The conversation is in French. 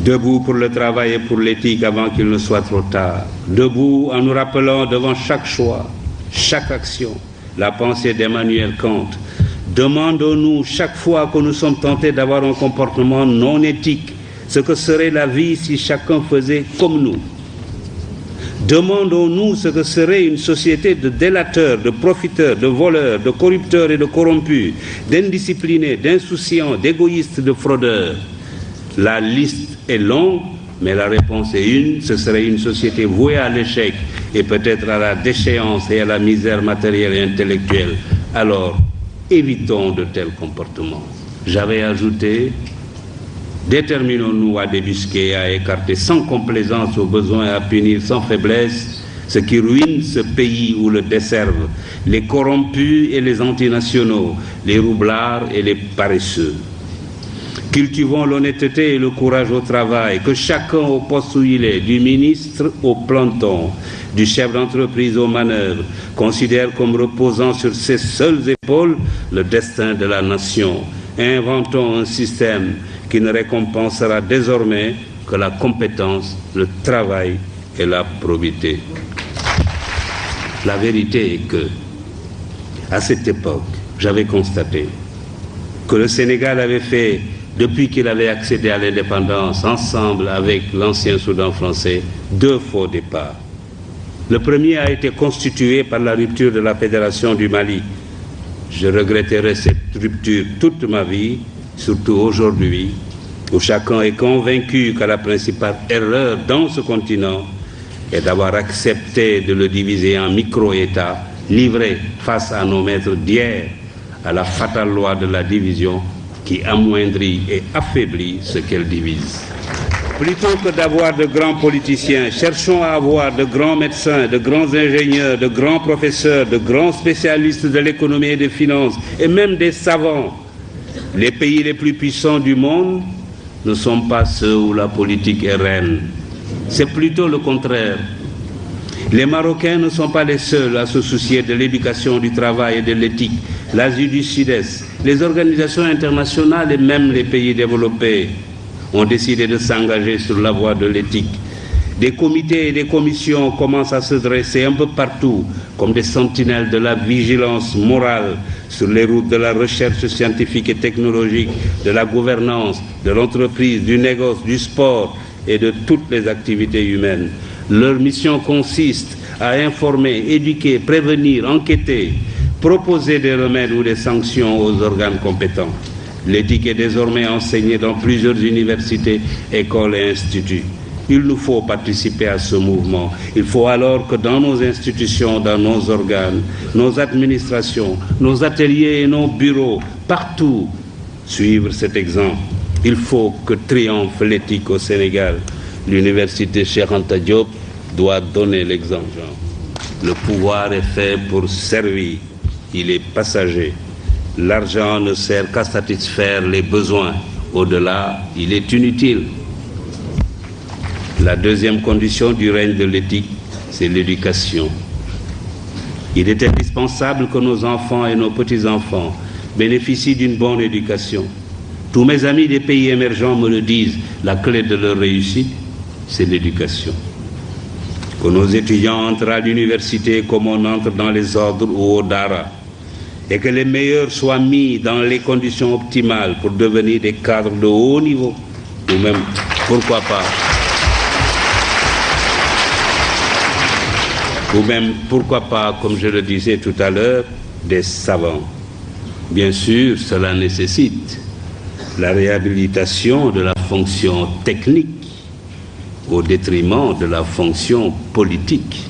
Debout pour le travail et pour l'éthique avant qu'il ne soit trop tard. Debout en nous rappelant devant chaque choix, chaque action, la pensée d'Emmanuel Kant. Demandons-nous chaque fois que nous sommes tentés d'avoir un comportement non éthique, ce que serait la vie si chacun faisait comme nous. Demandons-nous ce que serait une société de délateurs, de profiteurs, de voleurs, de corrupteurs et de corrompus, d'indisciplinés, d'insouciants, d'égoïstes, de fraudeurs. La liste est longue, mais la réponse est une, ce serait une société vouée à l'échec et peut-être à la déchéance et à la misère matérielle et intellectuelle. Alors, évitons de tels comportements. J'avais ajouté, déterminons-nous à débusquer, à écarter sans complaisance au besoin, à punir sans faiblesse ce qui ruine ce pays ou le desservent, les corrompus et les antinationaux, les roublards et les paresseux. Cultivons l'honnêteté et le courage au travail, que chacun au poste où il est, du ministre au planton, du chef d'entreprise aux manœuvres, considère comme reposant sur ses seules épaules le destin de la nation. Inventons un système qui ne récompensera désormais que la compétence, le travail et la probité. La vérité est que, à cette époque, j'avais constaté que le Sénégal avait fait, depuis qu'il avait accédé à l'indépendance, ensemble avec l'ancien Soudan français, 2 faux départs. Le premier a été constitué par la rupture de la Fédération du Mali. Je regretterai cette rupture toute ma vie, surtout aujourd'hui, où chacun est convaincu que la principale erreur dans ce continent est d'avoir accepté de le diviser en micro-États, livrés face à nos maîtres d'hier, à la fatale loi de la division qui amoindrit et affaiblit ce qu'elle divise. Plutôt que d'avoir de grands politiciens, cherchons à avoir de grands médecins, de grands ingénieurs, de grands professeurs, de grands spécialistes de l'économie et des finances, et même des savants. Les pays les plus puissants du monde ne sont pas ceux où la politique est reine. C'est plutôt le contraire. Les Marocains ne sont pas les seuls à se soucier de l'éducation, du travail et de l'éthique. L'Asie du Sud-Est, les organisations internationales et même les pays développés ont décidé de s'engager sur la voie de l'éthique. Des comités et des commissions commencent à se dresser un peu partout comme des sentinelles de la vigilance morale sur les routes de la recherche scientifique et technologique, de la gouvernance, de l'entreprise, du négoce, du sport et de toutes les activités humaines. Leur mission consiste à informer, éduquer, prévenir, enquêter, proposer des remèdes ou des sanctions aux organes compétents. L'éthique est désormais enseignée dans plusieurs universités, écoles et instituts. Il nous faut participer à ce mouvement. Il faut alors que dans nos institutions, dans nos organes, nos administrations, nos ateliers et nos bureaux, partout, suivre cet exemple. Il faut que triomphe l'éthique au Sénégal. L'université Cheikh Anta Diop doit donner l'exemple. Le pouvoir est fait pour servir. Il est passager. L'argent ne sert qu'à satisfaire les besoins. Au-delà, il est inutile. La deuxième condition du règne de l'éthique, c'est l'éducation. Il est indispensable que nos enfants et nos petits-enfants bénéficient d'une bonne éducation. Tous mes amis des pays émergents me le disent, la clé de leur réussite, c'est l'éducation. Que nos étudiants entrent à l'université comme on entre dans les ordres ou au Dara, et que les meilleurs soient mis dans les conditions optimales pour devenir des cadres de haut niveau, ou même, pourquoi pas, comme je le disais tout à l'heure, des savants. Bien sûr, cela nécessite la réhabilitation de la fonction technique au détriment de la fonction politique.